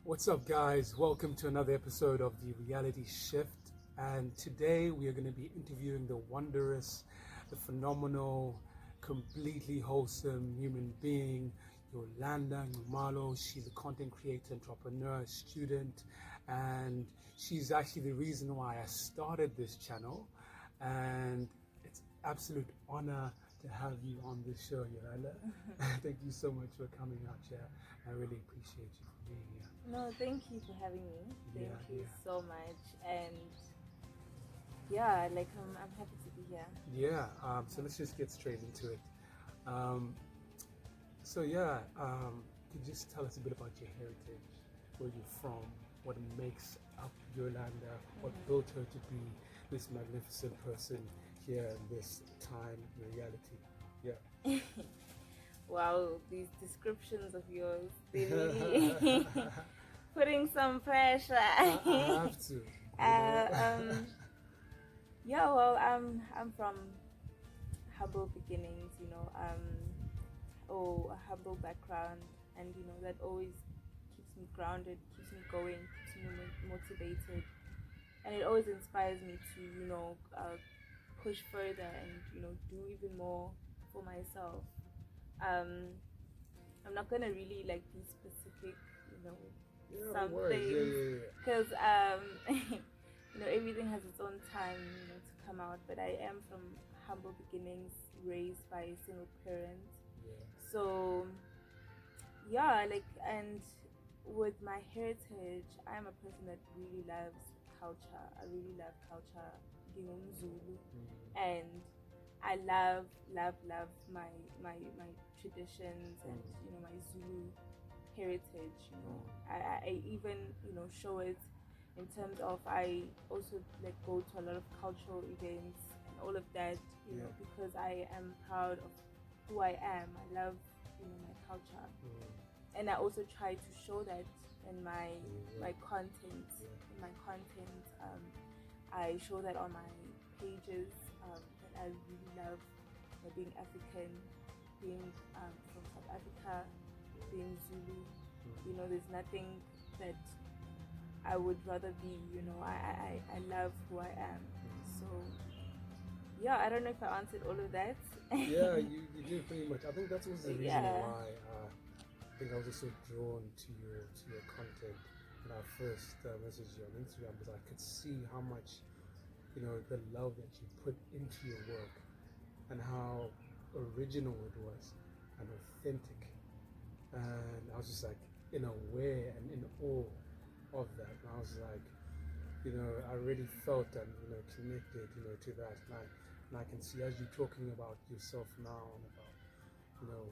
What's up, guys? Welcome to another episode of The Reality Shift. And today we are going to be interviewing the wondrous, the phenomenal, completely wholesome human being, Yolanda Nxumalo. She's a content creator, entrepreneur, student, and she's actually the reason why I started this channel. And it's absolute honor to have you on this show, Yolanda. Thank you so much for coming out here. I really appreciate you for being here. No, thank you for having me. Thank you Yeah. so much. And I'm happy to be here. Yeah, so let's just get straight into it. Could you just tell us a bit about your heritage, where you're from, what makes up Yolanda, what built her to be this magnificent person here in this time in reality? Yeah. Wow, these descriptions of yours, they really putting some pressure. I have to. I'm from humble beginnings, a humble background, and that always keeps me grounded, keeps me going, keeps me motivated, and it always inspires me to push further and do even more for myself. I'm not gonna really be specific, some things, because everything has its own time, to come out. But I am from humble beginnings, raised by a single parent. So and with my heritage, I'm a person that really loves culture. I really love culture, Zulu, and I love my traditions and my Zulu heritage. I even show it in terms of I also go to a lot of cultural events and all of that. Because I am proud of who I am. I love my culture, and I also try to show that in my content. In my content, I show that on my pages. That I really love being African, being from South Africa, being Zulu. There's nothing that I would rather be. I love who I am. So I don't know if I answered all of that. Yeah, you did pretty much. I think that was the reason why I think I was just so drawn to your content when I first messaged you on Instagram, because I could see how much the love that you put into your work and how original it was and authentic. And I was just in aware and in awe of that. And I was I really felt and connected to that. And I can see, as you're talking about yourself now and about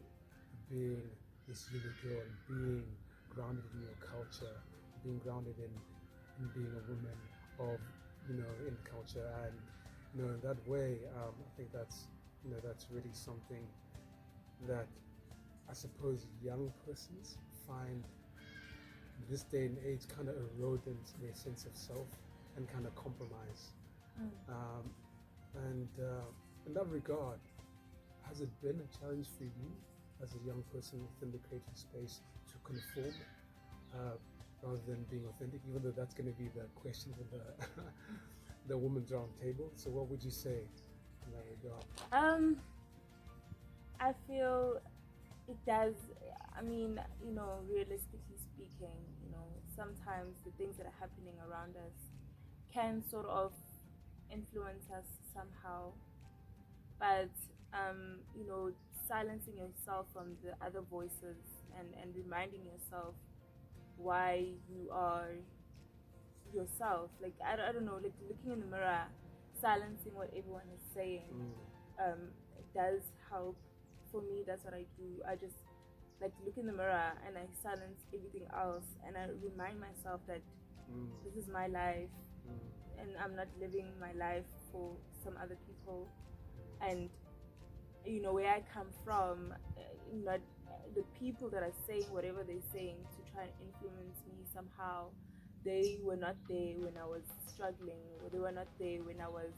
being this Zulu girl, being grounded in your culture, being grounded in being a woman of in culture, and in that way, I think that's that's really something that I suppose young persons find this day and age kind of eroding their sense of self and kind of compromise. And in that regard, has it been a challenge for you as a young person within the creative space to conform rather than being authentic, even though that's going to be the question for the women's round table? So what would you say in that regard? I feel it does. I mean, realistically speaking, sometimes the things that are happening around us can sort of influence us somehow. But, silencing yourself from the other voices and reminding yourself why you are yourself. I don't know, looking in the mirror, silencing what everyone is saying, it does help. For me, that's what I do. I just look in the mirror and I silence everything else, and I remind myself that this is my life, and I'm not living my life for some other people. And where I come from, not the people that are saying whatever they're saying to try and influence me somehow. They were not there when I was struggling, or they were not there when I was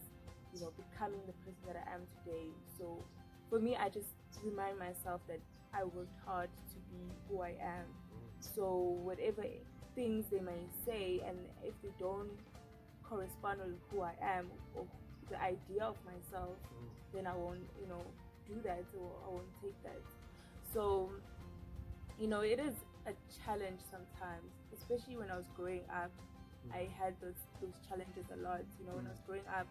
becoming the person that I am today. So for me, I just remind myself that I worked hard to be who I am. So whatever things they may say, and if they don't correspond with who I am or the idea of myself, then I won't, do that, or I won't take that. So, it is a challenge sometimes, especially when I was growing up. I had those challenges a lot. When I was growing up,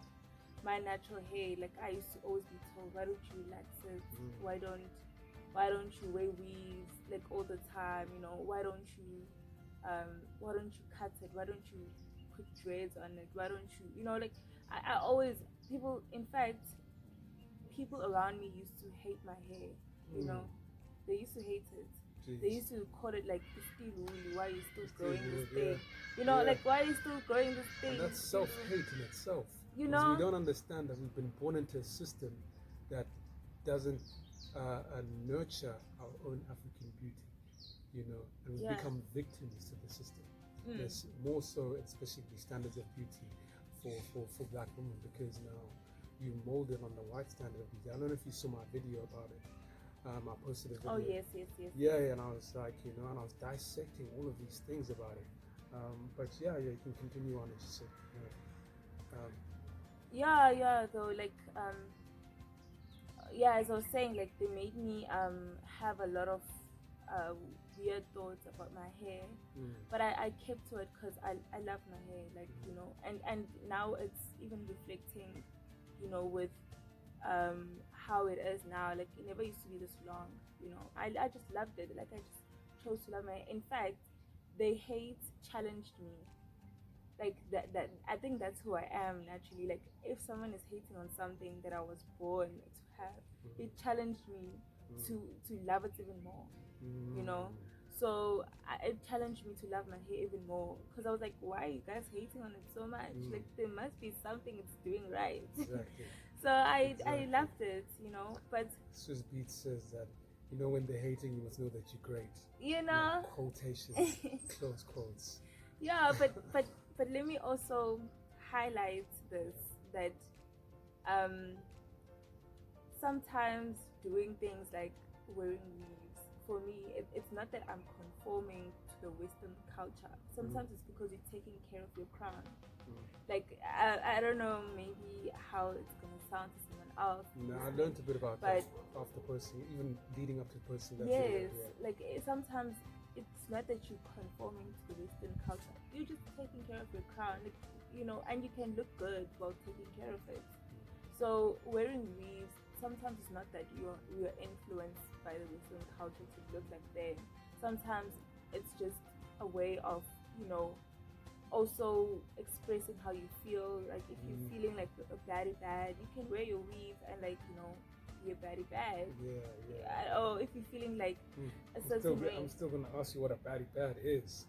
my natural hair, like I used to always be told, why don't you relax it? Why don't you wear weaves like all the time? Why don't you cut it? Why don't you put dreads on it? Why don't you, like I always, people, in fact, people around me used to hate my hair. They used to hate it. Jeez. They used to call it like still woolly. Why are you still growing this Yeah. thing? Like why are you still growing this thing? And that's self-hate in itself. Because we don't understand that we've been born into a system that doesn't nurture our own African beauty, and we become victims to the system. There's more so, especially the standards of beauty for black women, because now you mold it on the white standard of beauty. I don't know if you saw my video about it. I posted a video. Oh yes. Yeah, and I was like, and I was dissecting all of these things about it. But yeah, you can continue on, as you said. Though, like, as I was saying, like, they made me have a lot of weird thoughts about my hair, but I kept to it because I love my hair, like, and now it's even reflecting, with how it is now. Like, it never used to be this long. I just loved it. Like, I just chose to love my hair. In fact, the hate challenged me. Like that I think that's who I am naturally. Like, if someone is hating on something that I was born to have, it challenged me to love it even more. So it challenged me to love my hair even more, because I was like, why are you guys hating on it so much? Like, there must be something it's doing right. Exactly. So I loved it, but Swiss Beats says that, when they're hating, you must know that you're great. Quotations, close quotes. Yeah, but let me also highlight this, that sometimes doing things like wearing weaves, for me, it's not that I'm conforming to the Western culture. Sometimes it's because you're taking care of your crown. Like, I don't know, maybe how it's gonna sound to someone else. No, I learned a bit about that after posting, even leading up to posting that video. Like, sometimes it's not that you're conforming to the Western culture. You're just taking care of your crown, like, and you can look good while taking care of it. So wearing weaves, sometimes it's not that you're influenced by the Western culture to look like them. Sometimes it's just a way of, also expressing how you feel. Like, if you're feeling like a baddie bad, you can wear your weave and, like, be a baddie bad. Or if you're feeling like a certain way. I'm still gonna ask you what a baddie bad is.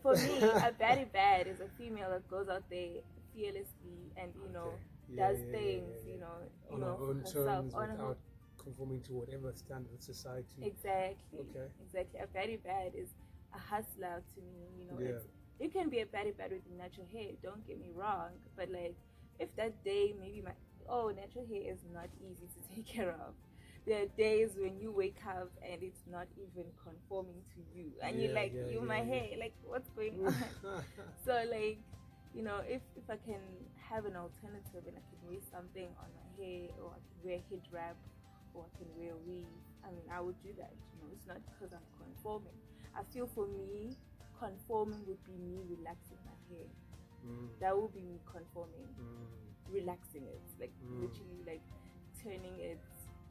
For me, a baddie bad is a female that goes out there fearlessly and does things, on her own terms, without conforming to whatever standard of society. Exactly. Okay. Exactly. A baddie bad is a hustler to me. You can be a baddie bad with natural hair, don't get me wrong, but, like, if that day maybe natural hair is not easy to take care of. There are days when you wake up and it's not even conforming to you, and you're like, my hair, like, what's going on? So, like, if I can have an alternative and I can wear something on my hair, or I can wear a head wrap, or I can wear a weave, I mean, I would do that. It's not because I'm conforming. I feel, for me, conforming would be me relaxing my hair. That would be me conforming, relaxing it, like, literally, like, turning it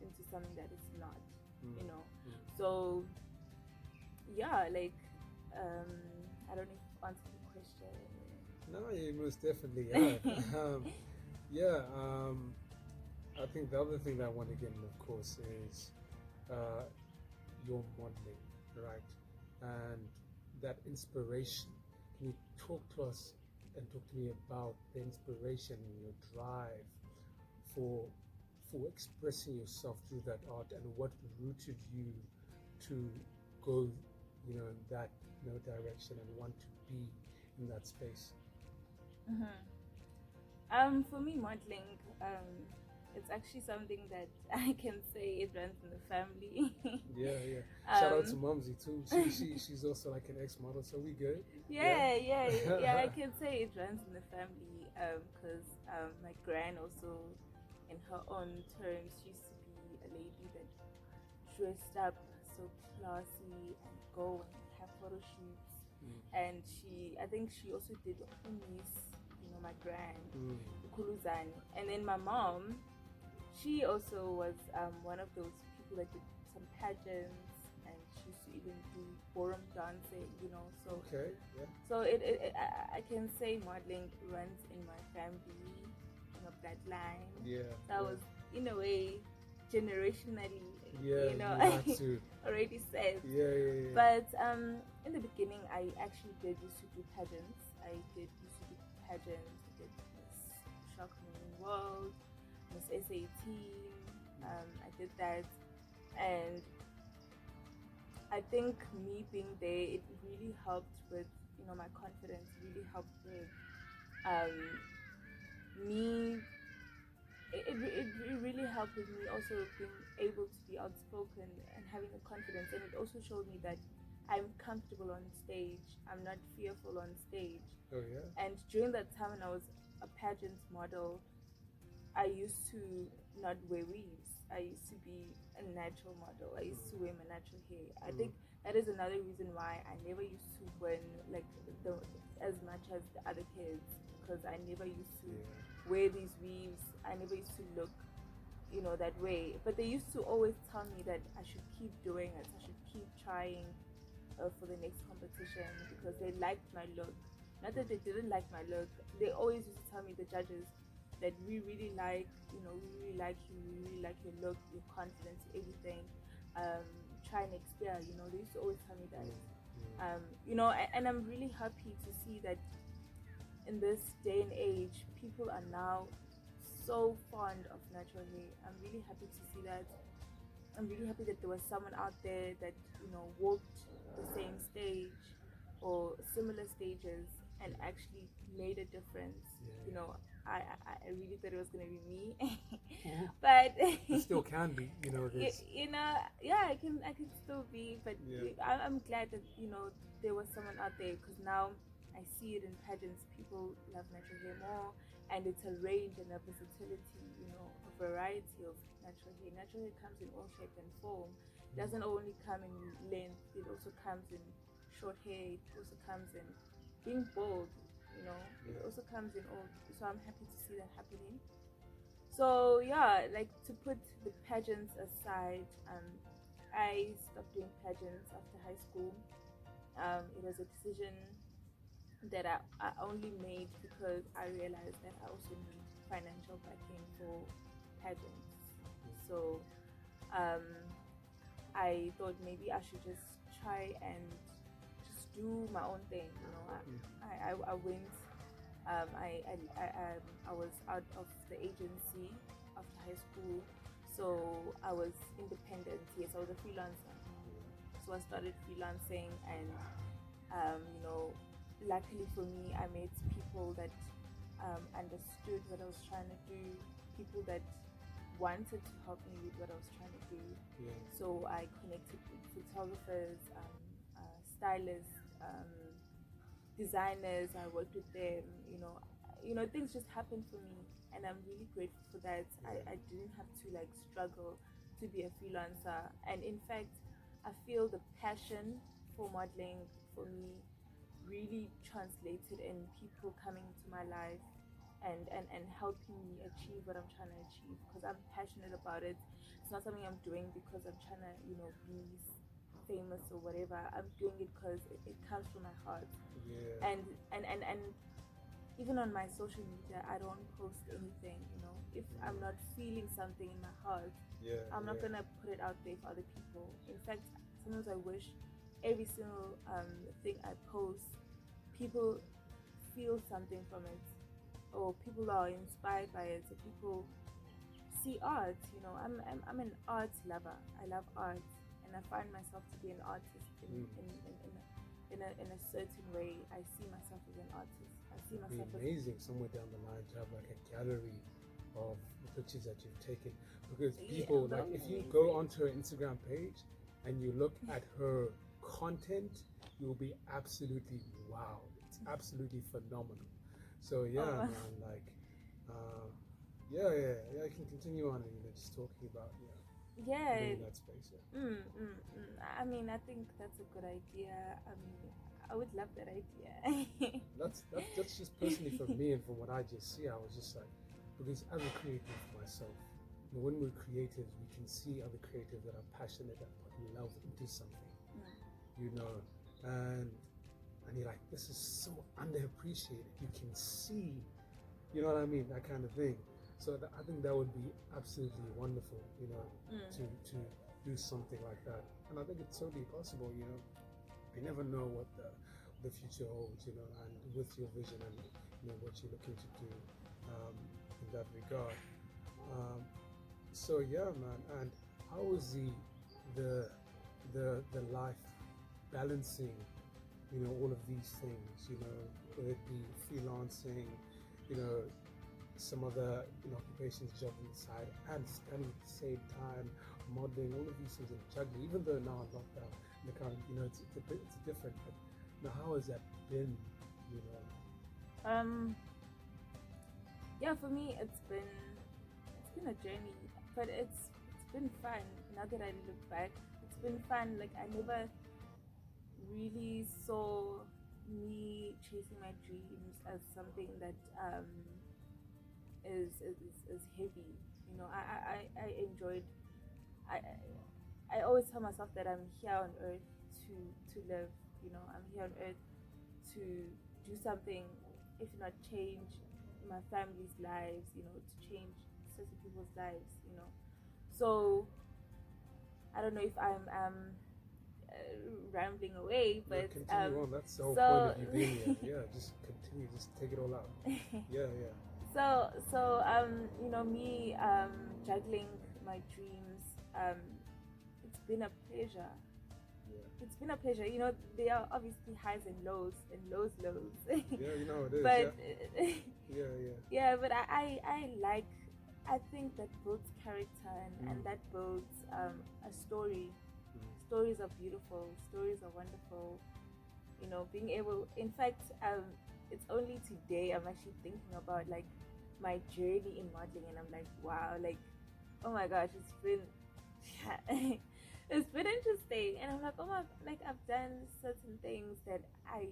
into something that it's not. So like, I don't know if you answered the question. No, you most definitely have. I think the other thing that I want to get in, of course, is your modeling, right? And that inspiration. Can you talk to us and talk to me about the inspiration and your drive for expressing yourself through that art, and what rooted you to go, in that direction, and want to be in that space? For me, modeling, it's actually something that I can say it runs in the family. Yeah. Shout out to Mumsy too. She's also like an ex-model, so we good. Yeah. I can say it runs in the family because my gran also, in her own terms, she used to be a lady that dressed up so classy and go and have photo shoots. And I think she also did unis, my gran, Kuluzani. And then my mom, she also was one of those people that did some pageants, and she used to even do ballroom dancing, So okay, yeah. So I can say modeling runs in my family, bloodline. Yeah. So I was in a way generationally, already set. Yeah. But in the beginning, I actually did used to do pageants. I did used to do pageants. I did Miss Shock Marine World, Miss SAT. I did that, and I think me being there, it really helped with my confidence. Really helped with me. It really helped with me also being able to be outspoken and having the confidence, and it also showed me that I'm comfortable on stage. I'm not fearful on stage. Oh yeah. And during that time when I was a pageant model, I used to not wear weaves. I used to be a natural model. I used to wear my natural hair. I think that is another reason why I never used to win like as much as the other kids, because I never used to wear these weaves. I never used to look, that way. But they used to always tell me that I should keep doing it. I should keep trying for the next competition because they liked my look. Not that they didn't like my look. They always used to tell me, the judges, that we really like, we really like you, we really like your look, your confidence, everything. Try next year, they used to always tell me that. And I'm really happy to see that in this day and age, people are now so fond of natural hair. I'm really happy to see that. I'm really happy that there was someone out there that, walked the same stage or similar stages and actually made a difference. I really thought it was gonna be me, but it still can be. I can still be. But I'm glad that there was someone out there, because now I see it in pageants. People love natural hair more, and it's a range and a versatility. A variety of natural hair. Natural hair comes in all shape and form. It doesn't only come in length. It also comes in short hair. It also comes in being bald. It also comes in all. So I'm happy to see that happening. So like, to put the pageants aside, I stopped doing pageants after high school. It was a decision that I only made because I realized that I also need financial backing for pageants. So I thought maybe I should just try and just do my own thing. I went. I was out of the agency after high school, so I was independent. Yes, I was a freelancer. So I started freelancing, and luckily for me, I met people that understood what I was trying to do, people that wanted to help me with what I was trying to do. So I connected with photographers, stylists, designers. I worked with them. Things just happened for me, and I'm really grateful for that. I didn't have to like struggle to be a freelancer, and in fact, I feel the passion for modeling for me really translated in people coming into my life and helping me achieve what I'm trying to achieve, because I'm passionate about it. It's not something I'm doing because I'm trying to be famous or whatever. I'm doing it because it comes from my heart. And even on my social media, I don't post anything. If I'm not feeling something in my heart, I'm not gonna put it out there for other people. In fact, sometimes I wish every single thing I post, people feel something from it, or people are inspired by it, or people see art. I'm an art lover. I love art, and I find myself to be an artist in a certain way. I see myself as an artist. I see myself It'd be amazing somewhere down the line to have like a gallery of the pictures that you've taken, because people like if you go onto her Instagram page and you look at her content, you'll be absolutely wow. It's absolutely phenomenal. So man, like I can continue on, just talking about in that space. I mean, I think that's a good idea. I mean, I would love that idea. that's just personally for me, and from what I just see, I was just like, because as a creative myself, when we're creatives, we can see other creatives that are passionate, that put love into something, and you're like, this is so underappreciated. You can see, you know what I mean, that kind of thing. So I think that would be absolutely wonderful, to do something like that. And I think it's totally possible, You never know what the future holds, and with your vision and what you're looking to do in that regard. So man. And how is the life balancing, all of these things, whether it be freelancing, some other occupations, job on the side, and studying at the same time, modeling, all of these things, and juggling. Even though now I'm locked down, it's different. But how has that been? For me, it's been a journey, but it's been fun. Now that I look back, it's been fun. Like, I never really saw me chasing my dreams as something that is heavy. I enjoyed. I always tell myself that I'm here on earth to live. I'm here on earth to do something, if not change my family's lives. To change certain people's lives. So I don't know if I'm rambling away, but continue on. That's the whole point of you being here. Just continue. Just take it all out. So me juggling my dreams. It's been a pleasure. It's been a pleasure. There are obviously highs and lows, and lows. It is. But but I think that builds character, and that builds a story. Stories are beautiful. Stories are wonderful. Being able. In fact, it's only today I'm actually thinking about like my journey in modeling, and I'm like, wow, like, oh my gosh, it's been it's been interesting. And I'm like, oh my, like, I've done certain things that I,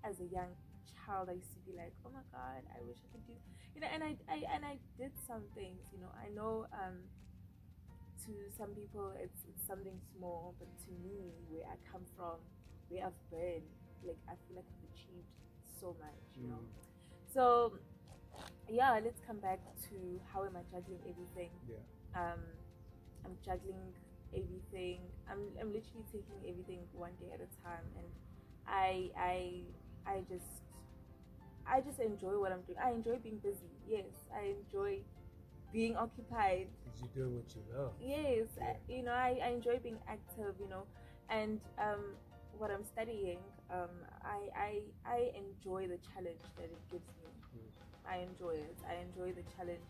as a young child, I used to be like, oh my god, I wish I could do, and I did some things. I know to some people it's something small, but to me, where I come from, where I've been, like, I feel like I've achieved so much. So let's come back to how am I juggling everything. I'm juggling everything. I'm literally taking everything one day at a time, and I just enjoy what I'm doing. I enjoy being busy. Yes, I enjoy being occupied. Because you're doing what you love. Yes, I enjoy being active. And what I'm studying, I enjoy the challenge that it gives me. I enjoy it. I enjoy the challenge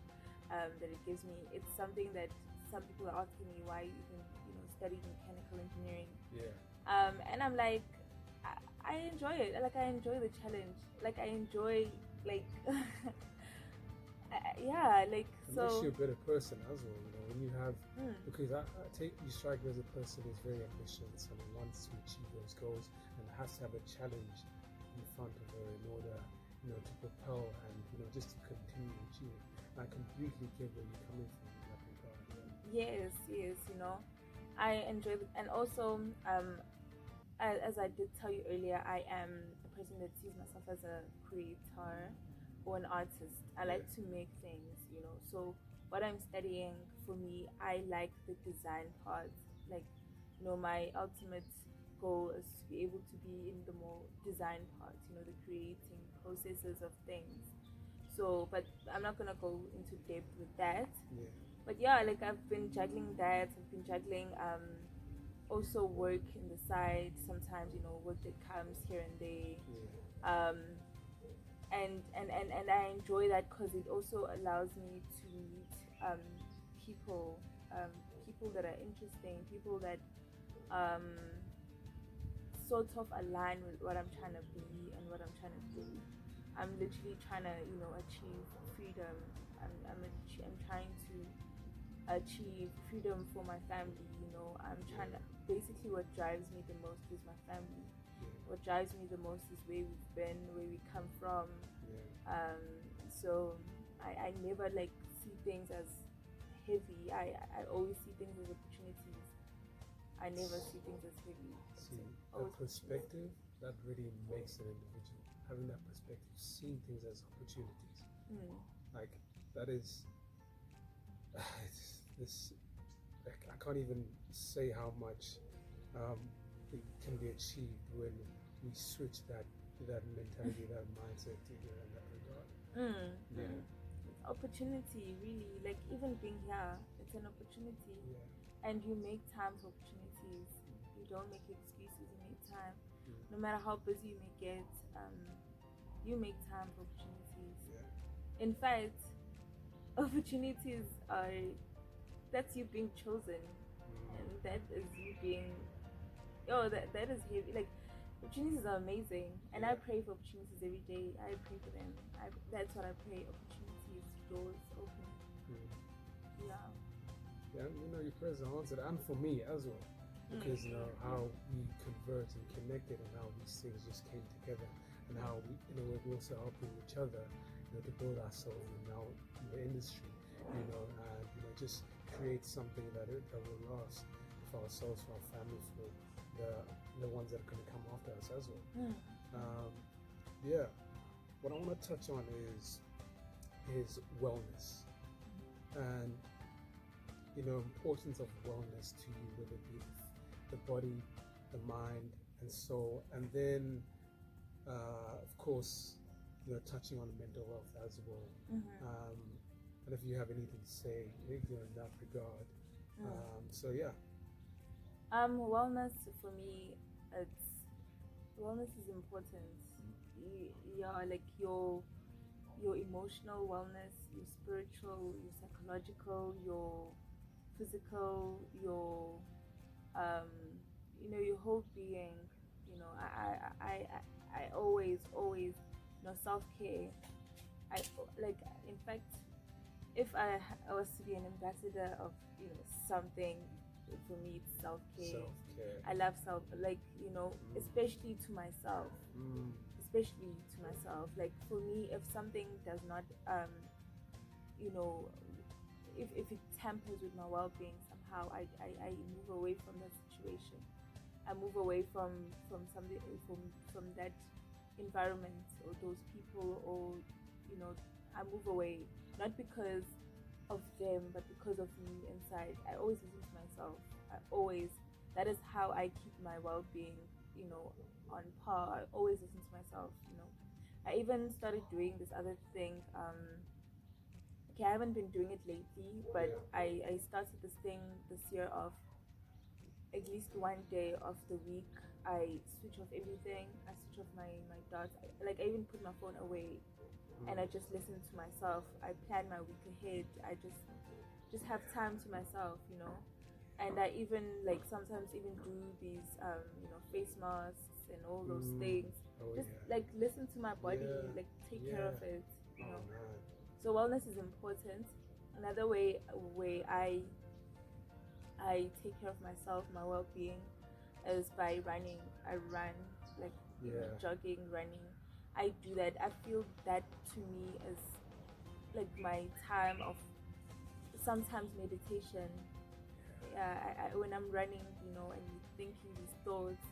that it gives me. It's something that some people are asking me why you even study mechanical engineering. And I'm like, I enjoy it. Like, I enjoy the challenge. Like, I enjoy like like, so. It makes you a better person as well. When you have because I take you strike me as a person who's very ambitious and wants to achieve those goals and has to have a challenge in front of her in order to propel and just to continue achieving. I completely get where you're coming from in that regard. Yes, I enjoy it. And also as I did tell you earlier, I am a person that sees myself as a creator or an artist. I like to make things, so what I'm studying, for me, I like the design part. Like, my ultimate goal is to be able to be in the more design part, the creating processes of things. So, but I'm not gonna go into depth with that. But like, I've been juggling that. I've been juggling also work in the side. Sometimes, work that comes here and there. and I enjoy that because it also allows me to meet people, people that are interesting, people that um, sort of align with what I'm trying to be and what I'm trying to do. I'm literally trying to, achieve freedom. I'm trying to achieve freedom for my family. I'm trying to, basically what drives me the most is my family. What drives me the most is where we've been, where we come from. So I never like see things as heavy. I always see things as opportunities. I never see things as heavy. See, a perspective that really makes an individual. Having that perspective, seeing things as opportunities. Like that is this. I can't even say how much it can be achieved when we switch that mentality, that mindset in that regard. Opportunity, really. Like even being here, it's an opportunity. And you make time for opportunities. You don't make excuses, you make time. No matter how busy you may get, you make time for opportunities. In fact, opportunities are, that's you being chosen, and that is you being, that is heavy. Like opportunities are amazing, and I pray for opportunities every day. I pray for them. That's what I pray. Opportunities, doors open. Your prayers are answered, and for me as well, because how we convert and connected, and how these things just came together, and how we're also helping each other, to build ourselves in the industry, and just create something that will last for ourselves, for our family, for the ones that are going to come after us as well. What I want to touch on is wellness, and importance of wellness to you, whether it be the body, the mind, and soul, and then of course touching on mental health as well. And if you have anything to say in that regard. Wellness for me, wellness is important. Like your emotional wellness, your spiritual, your psychological, your physical, your your whole being. I always self-care. In fact, if I was to be an ambassador of something, for me it's self-care. I love especially to myself. Especially to myself. Like for me, if something does not if it tampers with my well-being somehow, I move away from that situation. I move away from something, from that environment or those people, or I move away, not because of them but because of me inside. I always listen to myself. That is how I keep my well-being on par. I always listen to myself. I even started doing this other thing. I haven't been doing it lately, but I started this thing this year of at least one day of the week I switch off everything. I switch off my thoughts. I even put my phone away, and I just listen to myself. I plan my week ahead. I just have time to myself, and I even sometimes even do these face masks and all those things. Listen to my body, take care of it, So wellness is important. Another way I take care of myself, my well-being, is by running. I run, jogging, running. I do that. I feel that to me is my time of sometimes meditation. When I'm running, and thinking these thoughts,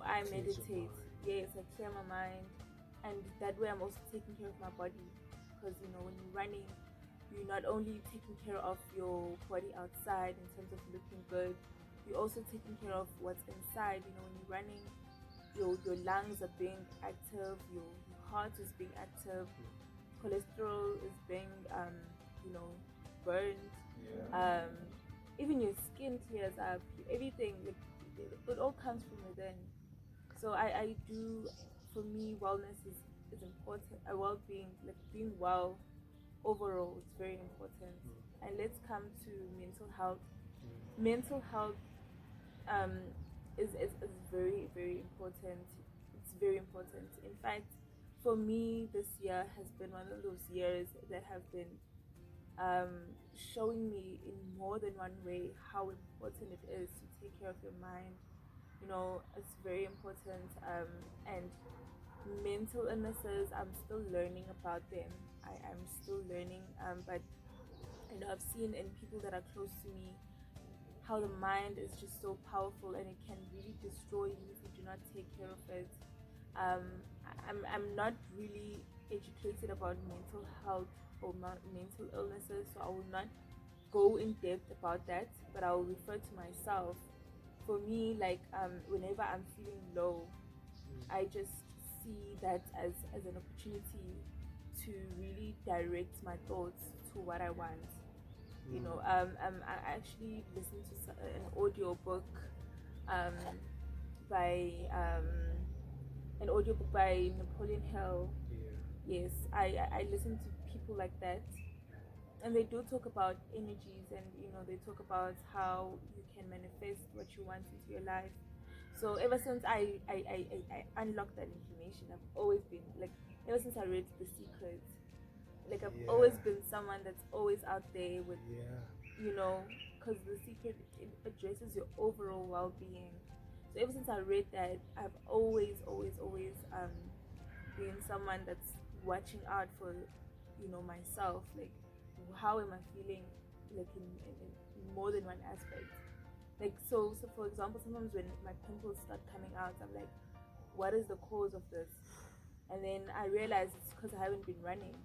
I meditate. Yes, I clear my mind, and that way I'm also taking care of my body, because when you're running, you're not only taking care of your body outside in terms of looking good, you're also taking care of what's inside. When you're running, your lungs are being active, your heart is being active, cholesterol is being burned, even your skin clears up, everything, it all comes from within. So I do, for me, wellness is important. A well-being, like being well overall, it's very important. And let's come to mental health. Mental health um, is very, very important. It's very important. In fact, for me, this year has been one of those years that have been showing me in more than one way how important it is to take care of your mind. You know, it's very important. And mental illnesses, I'm still learning about them. I'm still learning. But you know, I've seen in people that are close to me how the mind is just so powerful and it can really destroy you if you do not take care of it. I'm not really educated about mental health or mental illnesses, so I will not go in depth about that, but I will refer to myself. For me, like whenever I'm feeling low, I just see that as an opportunity to really direct my thoughts to what I want. You know, I actually listened to an audio book um, by an audiobook by Napoleon Hill. Yes, I listen to people like that, and they do talk about energies, and you know, they talk about how you can manifest what you want into your life. So ever since I unlocked that information, I've always been like, ever since I read The Secret, like I've always been someone that's always out there with, you know, because The Secret, it addresses your overall well-being. So ever since I read that, I've always been someone that's watching out for, you know, myself. Like, how am I feeling? Like in more than one aspect. Like so for example, sometimes when my pimples start coming out, I'm like, what is the cause of this? And then I realize it's because I haven't been running.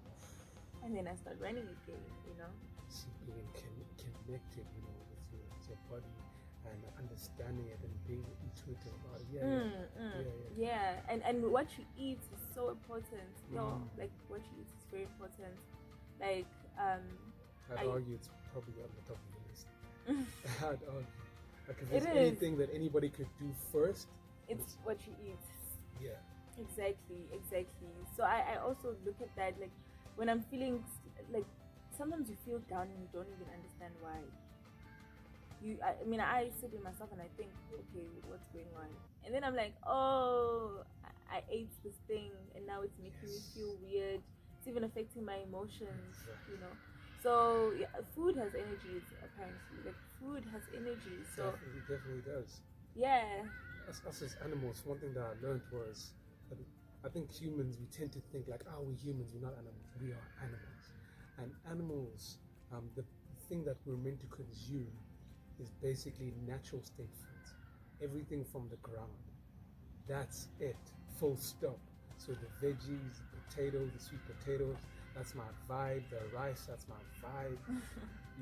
And then I start running again, you know. See, being connected, you know, with your body and understanding it and being intuitive about it. Yeah. And what you eat is so important. Yo, like what you eat is very important. Like I'd argue it's probably on the top of the list. I'd argue. Like if there's anything that anybody could do first, it's what you eat. Yeah. Exactly. So I also look at that, like when I'm feeling like, sometimes you feel down and you don't even understand why. I sit with myself and I think, okay, what's going on? And then I'm like, oh, I ate this thing and now it's making me feel weird. It's even affecting my emotions, you know. So yeah, food has energy, apparently. Like food has energy. So it definitely does. Yeah. Us as animals, one thing that I learned was that I think humans, we tend to think like, oh, we're humans, we're not animals. We are animals. And animals, the thing that we're meant to consume is basically natural state foods. Everything from the ground. That's it. Full stop. So the veggies, the potatoes, the sweet potatoes, that's my vibe. The rice, that's my vibe.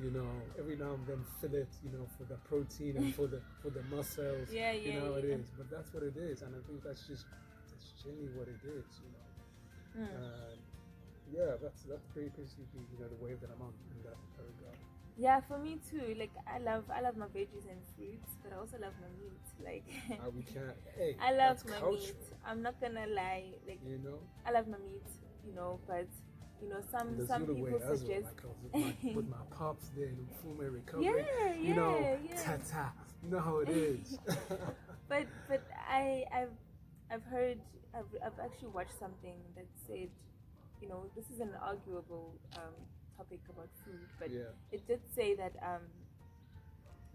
You know, every now and then fillet, you know, for the protein and for the muscles. You know how it is. But that's what it is, and I think that's generally what it is, you know. That's basically, you know, the wave that I'm on in that regard. Yeah, for me too. Like I love my veggies and fruits, but I also love my meat. Like we can't. Hey, I love my cultural. meat. I'm not gonna lie. Like, you know, I love my meat. You know, but you know, some people suggest with my pops there in Fume recovery. You know, ta-ta. You know how it is. but I've heard, I've actually watched something that said, you know, this is an arguable topic about food, but it did say that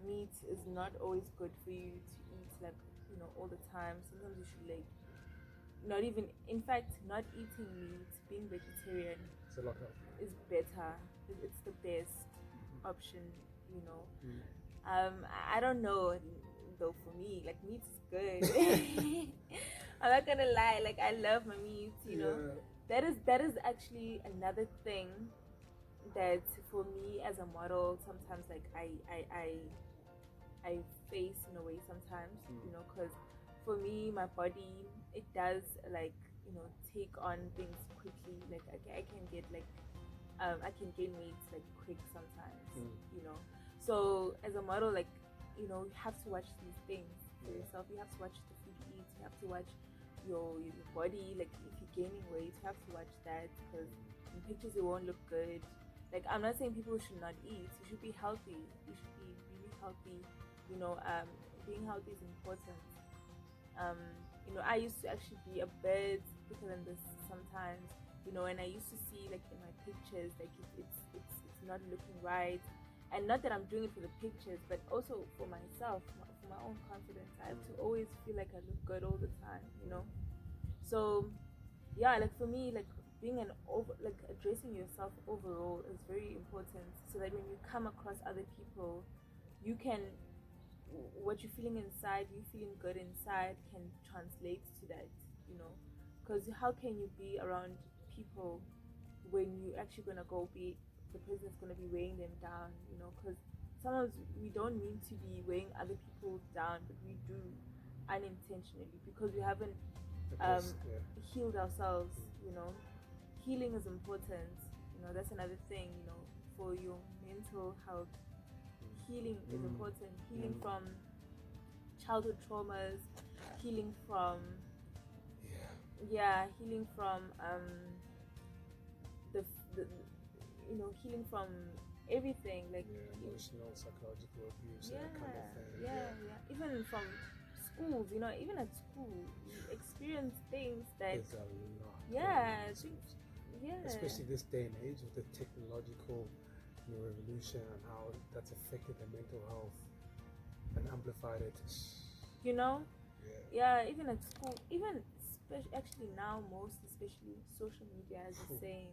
meat is not always good for you to eat, like, you know, all the time. Sometimes you should, like, not even, in fact, not eating meat, being vegetarian is better. It's the best option, you know. I don't know though. For me, like, meat is good. I'm not gonna lie, like, I love my meat, you know. That is actually another thing that for me as a model, sometimes, like, I face in a way sometimes, you know, because for me, my body, it does, like, you know, take on things quickly. Like I can get, like, I can gain weight, like, quick sometimes, you know. So as a model, like, you know, you have to watch these things for yourself. You have to watch the food you eat. You have to watch your body. Like if you're gaining weight, you have to watch that, because in pictures it won't look good. Like I'm not saying people should not eat. You should be healthy. You should be really healthy. Being healthy is important. I used to actually be a bit thicker than this sometimes. And I used to see like in my pictures, like it's not looking right. And not that I'm doing it for the pictures, but also for myself, for my own confidence. I have to always feel like I look good all the time. So yeah, like for me, like addressing yourself overall is very important, so that when you come across other people, you can, what you're feeling inside, you feeling good inside, can translate to that. Because how can you be around people when you're actually gonna go be the person that's gonna be weighing them down? Because sometimes we don't mean to be weighing other people down, but we do unintentionally, because we haven't healed ourselves. Healing is important. That's another thing. For your mental health, healing is important. Healing from childhood traumas, healing from healing from the healing from everything, like emotional, psychological abuse, yeah, that kind of thing. yeah. Even from schools, even at school, you experience things that There's a lot. Especially this day and age with the technological revolution, and how that's affected the mental health and amplified it. Even at school, actually now, most especially social media, as you're saying,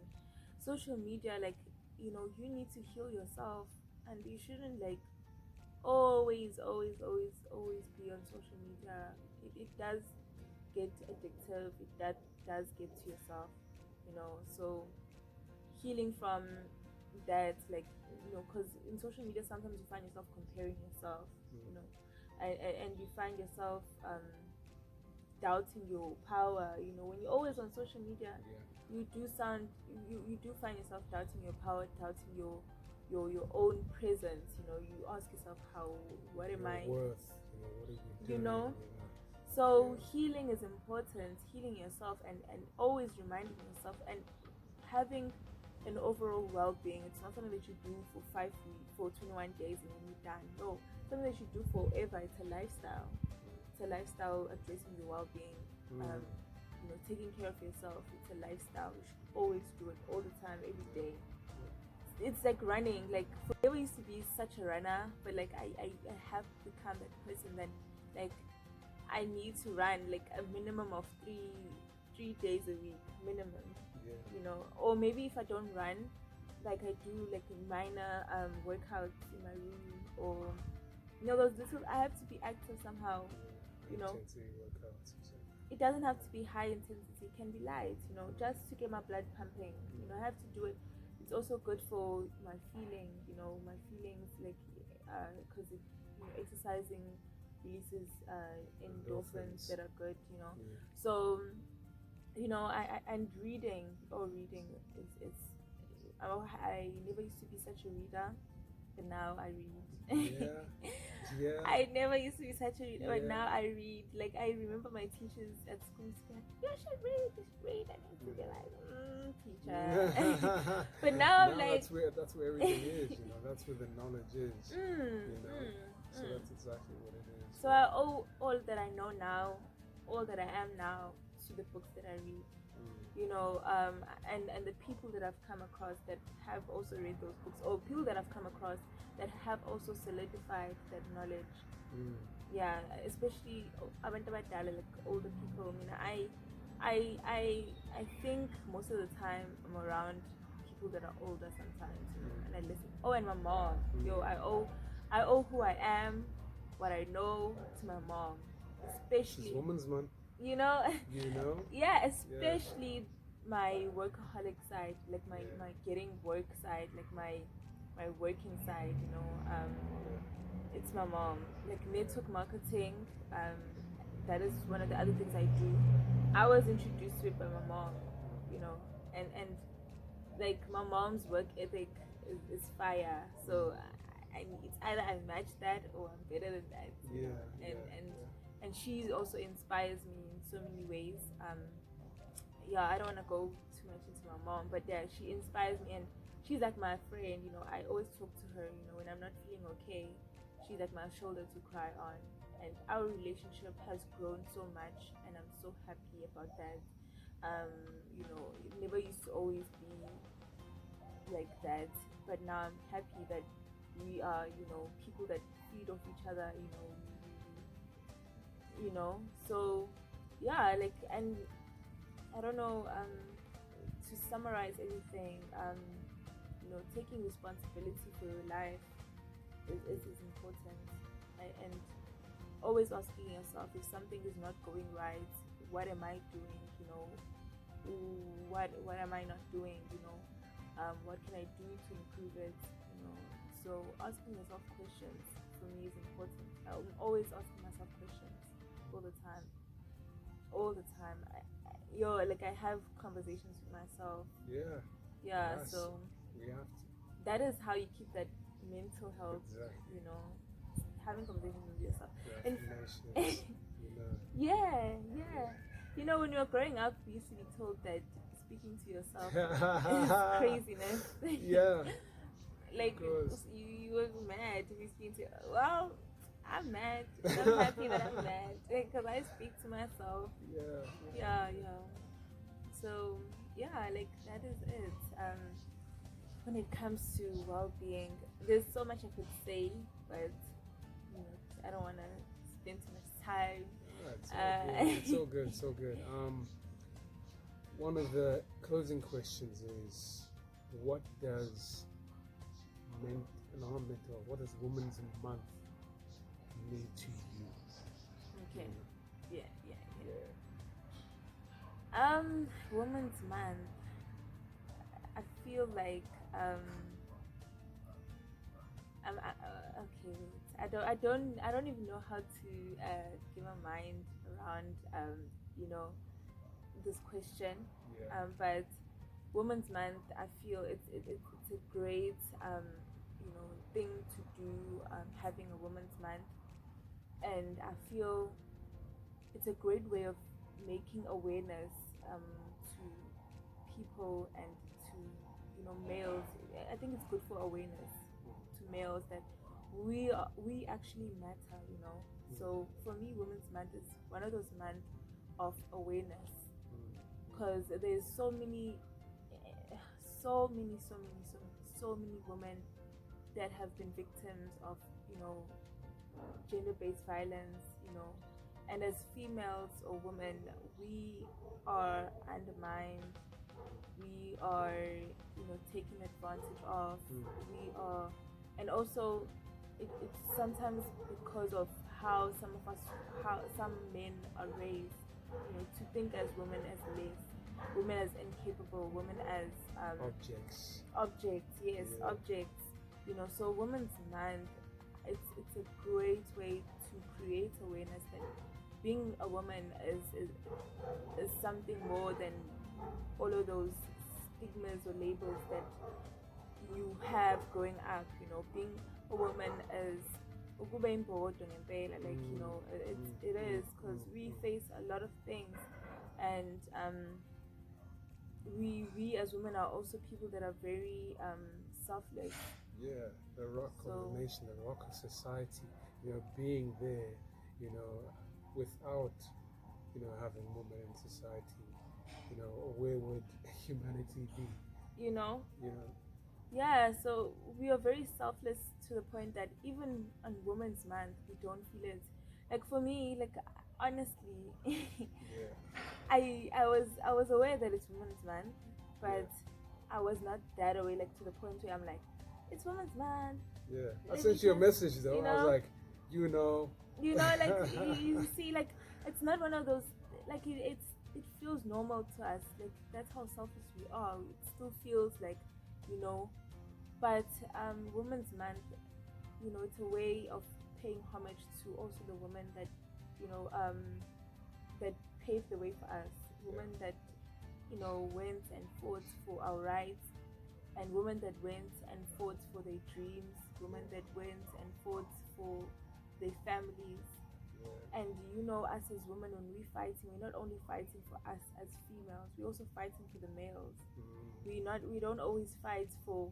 social media, like you need to heal yourself, and you shouldn't like always be on social media. It does get addictive. That does get to yourself. So healing from that, like because in social media sometimes you find yourself comparing yourself, and you find yourself doubting your power. When you're always on social media, you do find yourself doubting your power, doubting your own presence. You ask yourself, what am I worth? What are you doing? So healing is important, healing yourself, and always reminding yourself, and having an overall well-being. It's not something that you do for 21 days and then you're done. No, something that you do forever. It's a lifestyle. It's a lifestyle, addressing your well-being, taking care of yourself. It's a lifestyle. You should always do it all the time, every day. It's like running. Like I never used to be such a runner, but like I have become that person that like I need to run like a minimum of three days a week minimum. Or maybe if I don't run, like I do like minor workouts in my room, or those little, I have to be active somehow. Intensity workouts. It doesn't have to be high intensity, it can be light, just to get my blood pumping. I have to do it. It's also good for my feelings, like because exercising releases endorphins that are good. So and reading is I never used to be such a reader, but now I read. I never used to be such a reader, but now I read. Like I remember my teachers at school saying, "You should read." And I used to be like, teacher. But now I'm like, that's where everything is. That's where the knowledge is. So that's exactly what it is. So I owe all that I know now, all that I am now, to the books that I read. And the people that I've come across that have also read those books, or people that I've come across that have also solidified that knowledge. Especially abantu abadala, like older people. I think most of the time I'm around people that are older sometimes, and I listen. Oh, and my mom. I owe who I am, what I know, to my mom, especially. She's woman's man. Yeah, especially my workaholic side, like my getting work side, like my working side. It's my mom. Like network marketing, that is one of the other things I do. I was introduced to it by my mom, and like my mom's work ethic is fire. So it's either I match that or I'm better than that. and she also inspires me in so many ways. Yeah, I don't want to go too much into my mom, but yeah, she inspires me, and she's like my friend. I always talk to her. When I'm not feeling okay, she's like my shoulder to cry on, and our relationship has grown so much, and I'm so happy about that. It never used to always be like that, but now I'm happy that we are, people that feed off each other. So yeah, like, and I don't know, to summarize everything, taking responsibility for your life is important, and always asking yourself, if something is not going right, what am I doing? What am I not doing? What can I do to improve it? So asking yourself questions for me is important. I'm always asking myself questions all the time, all the time. Like, I have conversations with myself. Yeah. Yeah. Yes, So we have to. that is how you keep that mental health. Exactly. Having conversations with yourself. The affirmations, Yeah. When you're growing up, we used to be told that speaking to yourself is craziness. Yeah. Like, you were mad to be speaking to. Well, I'm mad. I'm happy that I'm mad because I speak to myself. Yeah. So yeah, like, that is it. When it comes to well-being, there's so much I could say, but I don't want to spend too much time. It's all good. It's all good. One of the closing questions is, what does what does Women's Month mean to you? Okay. Yeah. Women's Month, I feel like okay. I don't even know how to give a mind around this question. But Women's Month, I feel it's a great thing to do, having a Women's Month, and I feel it's a great way of making awareness to people and to males. I think it's good for awareness to males that we actually matter. So for me, Women's Month is one of those months of awareness, because there's so many women that have been victims of gender-based violence, and as females or women, we are undermined, we are taken advantage of, we are, and also it's sometimes because of how some men are raised, to think as women as less, women as incapable, women as objects. Yes, objects. So Women's Month, it's a great way to create awareness that being a woman is something more than all of those stigmas or labels that you have growing up. Being a woman is like, it is, because we face a lot of things, and we as women are also people that are very selfless. Yeah, the rock of the nation, the rock of society. Being there, without having women in society, where would humanity be? Yeah, so we are very selfless to the point that even on Women's Month, we don't feel it. Like, for me, like, honestly, I was aware that it's Women's Month, but I was not that aware, like, to the point where I'm like, it's Women's Month. Yeah, I sent you a message though. I was like, like, you see, like, it's not one of those, like, it feels normal to us. Like, that's how selfish we are. It still feels like, but Women's Month, it's a way of paying homage to also the women that that paved the way for us, women that went and fought for our rights, and women that went and fought for their dreams, women that went and fought for their families, And you know, us as women, when we're fighting, we're not only fighting for us as females, we're also fighting for the males. We don't always fight for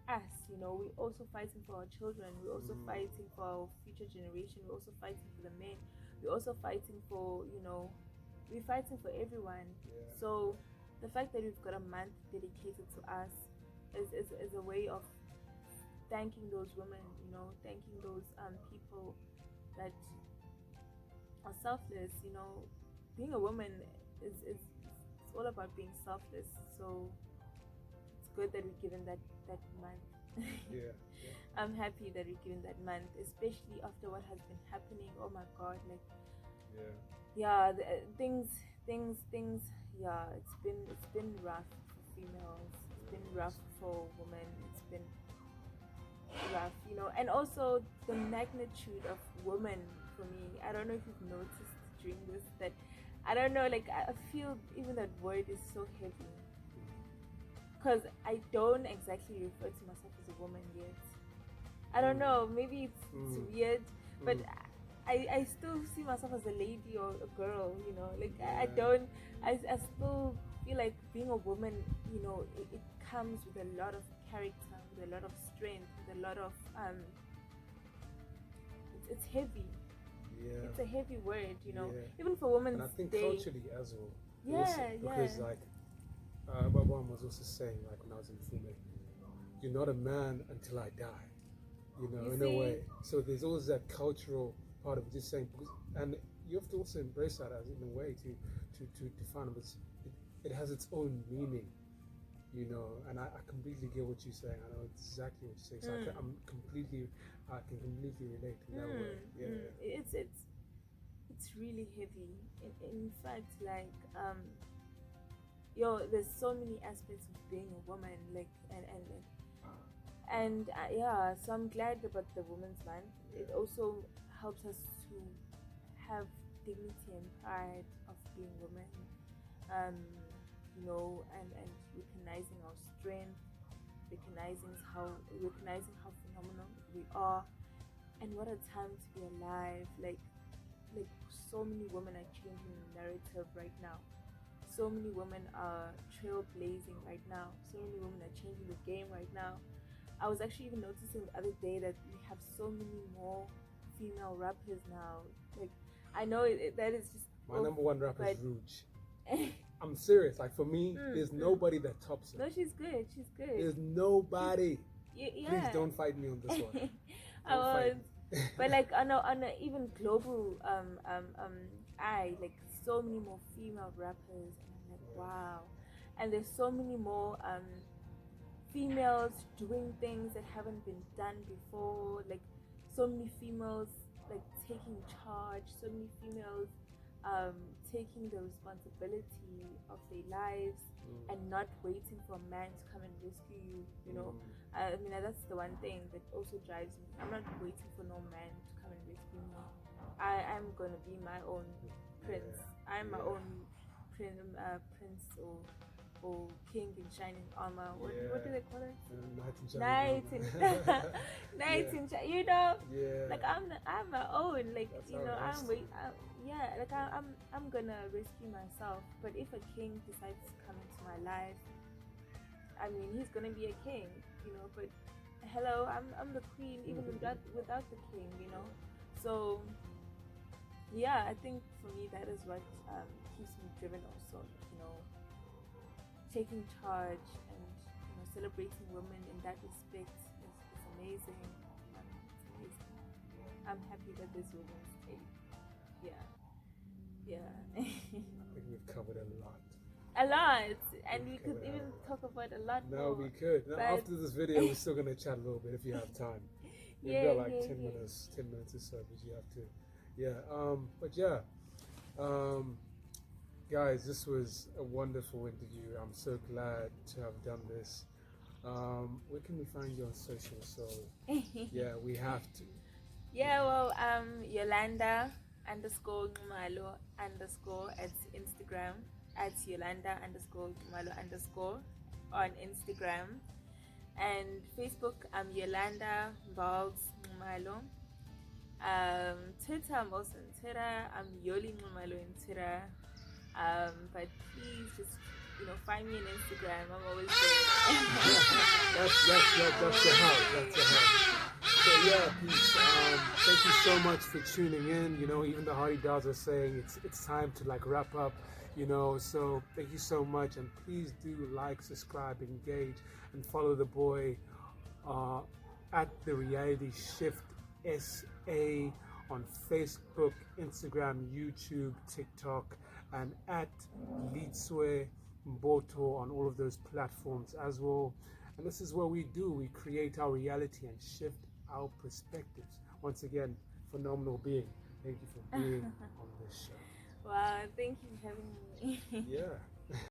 us, you know, we're also fighting for our children, we're also fighting for our future generation, we're also fighting for the men, we're also fighting for, you know, we're fighting for everyone. So the fact that we've got a month dedicated to us is a way of thanking those women, you know, thanking those people that are selfless. You know, being a woman is it's all about being selfless. So it's good that we're given that month. Yeah. I'm happy that we're given that month, especially after what has been happening. Oh my God, like things. Yeah, it's been rough for females. It's been rough for women. It's been rough, you know, and also the magnitude of women for me. I don't know if you've noticed during this that I don't know, like I feel even that word is so heavy because I don't exactly refer to myself as a woman yet. I don't know, maybe it's weird, but I still see myself as a lady or a girl, you know, like I still feel like being a woman, you know, it comes with a lot of character, with a lot of strength, with a lot of it's heavy. It's a heavy word, you know, even for Women's Day. And I think culturally as well. Because like my mom was also saying, like when I was in Fume, you're not a man until I die, you know, in a way. So there's always that cultural part of it, just saying, and you have to also embrace that as in a way to define it. It has its own meaning, you know, and I completely get what you're saying. I know exactly what you're saying. So I can completely relate in that way. It's really heavy. In fact, like there's so many aspects of being a woman, like so I'm glad about the Women's Month. It also helps us to have dignity and pride of being women, you know, and recognizing our strength, recognizing how phenomenal we are, and what a time to be alive. Like so many women are changing the narrative right now. So many women are trailblazing right now. So many women are changing the game right now. I was actually even noticing the other day that we have so many more female rappers now. Like, I know that is just my number one rapper is Rouge. I'm serious. Like for me, there's nobody that tops her. No, she's good. She's good. There's nobody. Please don't fight me on this one. But like on a even global eye, like so many more female rappers, and I'm like, wow. And there's so many more females doing things that haven't been done before. Like so many females like taking charge. So many females taking the responsibility of their lives and not waiting for a man to come and rescue you. You know, I mean that's the one thing that also drives me. I'm not waiting for no man to come and rescue me. I'm gonna be my own prince. I'm my own prince or king in shining armor. What do they call it? Knight in you know. Like I'm my own. Like that's, you know, I'm gonna rescue myself. But if a king decides to come into my life, I mean he's gonna be a king, you know. But hello, I'm the queen even without the king, you know. So yeah, I think for me that is what keeps me driven also, you know, taking charge and, you know, celebrating women in that respect is amazing. It's amazing. I'm happy that this Women's Day. Yeah. I think we've covered a lot. And we could even talk about a lot more. No, we could. Now, after this video, we're still gonna chat a little bit if you have time. We've got like 10 minutes or so, but you have to. Guys, this was a wonderful interview. I'm so glad to have done this. Where can we find you on social? So we have to. Yolanda _Nxumalo_ at Instagram, at Yolanda _Nxumalo_ on Instagram, and Facebook. I'm Yolanda Nxumalo. Twitter, I'm also on Twitter. I'm Yolanda Nxumalo in Twitter. But please just find me on Instagram. I'm always there. That's the help. That's the help. So yeah, peace. Thank you so much for tuning in. Even the Hardy Dolls are saying it's time to like wrap up. So thank you so much, and please do like, subscribe, engage, and follow the boy at the Reality Shift SA on Facebook, Instagram, YouTube, TikTok, and at Litswe Mboto on all of those platforms as well. And this is what we do. We create our reality and shift our perspectives. Once again, phenomenal being. Thank you for being on this show. Wow, thank you for having me. Yeah.